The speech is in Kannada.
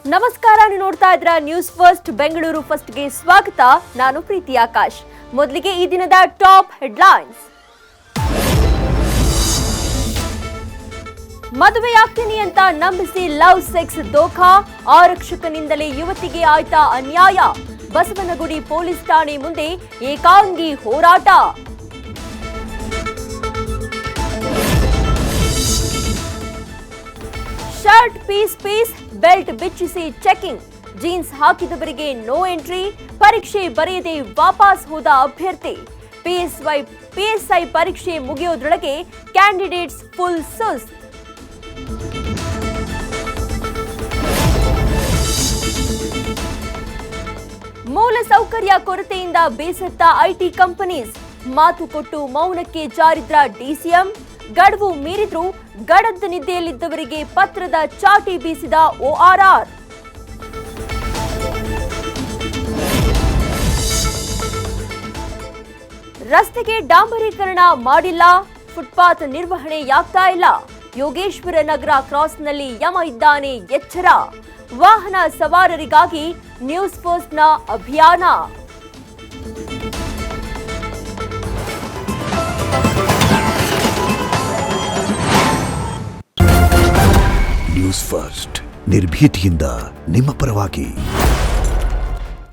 ನಮಸ್ಕಾರ, ನೀವು ನೋಡ್ತಾ ಇದ್ರ ನ್ಯೂಸ್ ಫಸ್ಟ್ ಬೆಂಗಳೂರು ಫಸ್ಟ್ಗೆ ಸ್ವಾಗತ. ನಾನು ಪ್ರೀತಿ ಆಕಾಶ್. ಮೊದಲಿಗೆ ಈ ದಿನದ ಟಾಪ್ ಹೆಡ್ಲೈನ್ಸ್. ಮದುವೆಯಾಗ್ತೀನಿ ಅಂತ ನಂಬಿಸಿ ಲವ್ ಸೆಕ್ಸ್ ದೋಖಾ, ಆರಕ್ಷಕನಿಂದಲೇ ಯುವತಿಗೆ ಆಯ್ತಾ ಅನ್ಯಾಯ. ಬಸವನಗುಡಿ ಪೊಲೀಸ್ ಠಾಣೆ ಮುಂದೆ ಏಕಾಂಗಿ ಹೋರಾಟ. ಶರ್ಟ್ ಪೀಸ್ ಬೆಲ್ಟ್ ಬಿಚ್ಚಿಸಿ ಚೆಕಿಂಗ್, ಜೀನ್ಸ್ ಹಾಕಿದವರಿಗೆ ನೋ ಎಂಟ್ರಿ. ಪರೀಕ್ಷೆ ಬರೆಯದೆ ವಾಪಸ್ ಹೋದ ಅಭ್ಯರ್ಥಿ. ಪಿಎಸ್ಐ ಪರೀಕ್ಷೆ ಮುಗಿಯೋದ್ರೊಳಗೆ ಕ್ಯಾಂಡಿಡೇಟ್ಸ್ ಫುಲ್ ಸುಸ್. ಮೂಲ ಸೌಕರ್ಯ ಕೊರತೆಯಿಂದ ಬೇಸತ್ತ ಐಟಿ ಕಂಪನೀಸ್. ಮಾತು ಕೊಟ್ಟು ಮೌನಕ್ಕೆ ಜಾರಿದ್ರ ಡಿಸಿಎಂ. ಗಡುವು ಮೀರಿದ್ರು ಗಡದ್ದ ನಿದ್ದೆಯಲ್ಲಿದ್ದವರಿಗೆ ಪತ್ರದ ಚಾಟಿ ಬೀಸಿದ ORR. ರಸ್ತೆಗೆ ಡಾಂಬರೀಕರಣ ಮಾಡಿಲ್ಲ, ಫುಟ್ಪಾತ್ ನಿರ್ವಹಣೆಯಾಗ್ತಾ ಇಲ್ಲ. ಯೋಗೇಶ್ವರ ನಗರ ಕ್ರಾಸ್ನಲ್ಲಿ ಯಮ ಇದ್ದಾನೆ, ಎಚ್ಚರ. ವಾಹನ ಸವಾರರಿಗಾಗಿ ನ್ಯೂಸ್ ಫಸ್ಟ್ನ ಅಭಿಯಾನ. ನ್ಯೂಸ್ ಫಸ್ಟ್, ನಿರ್ಭೀತಿಯಿಂದ ನಿಮ್ಮ ಪರವಾಗಿ.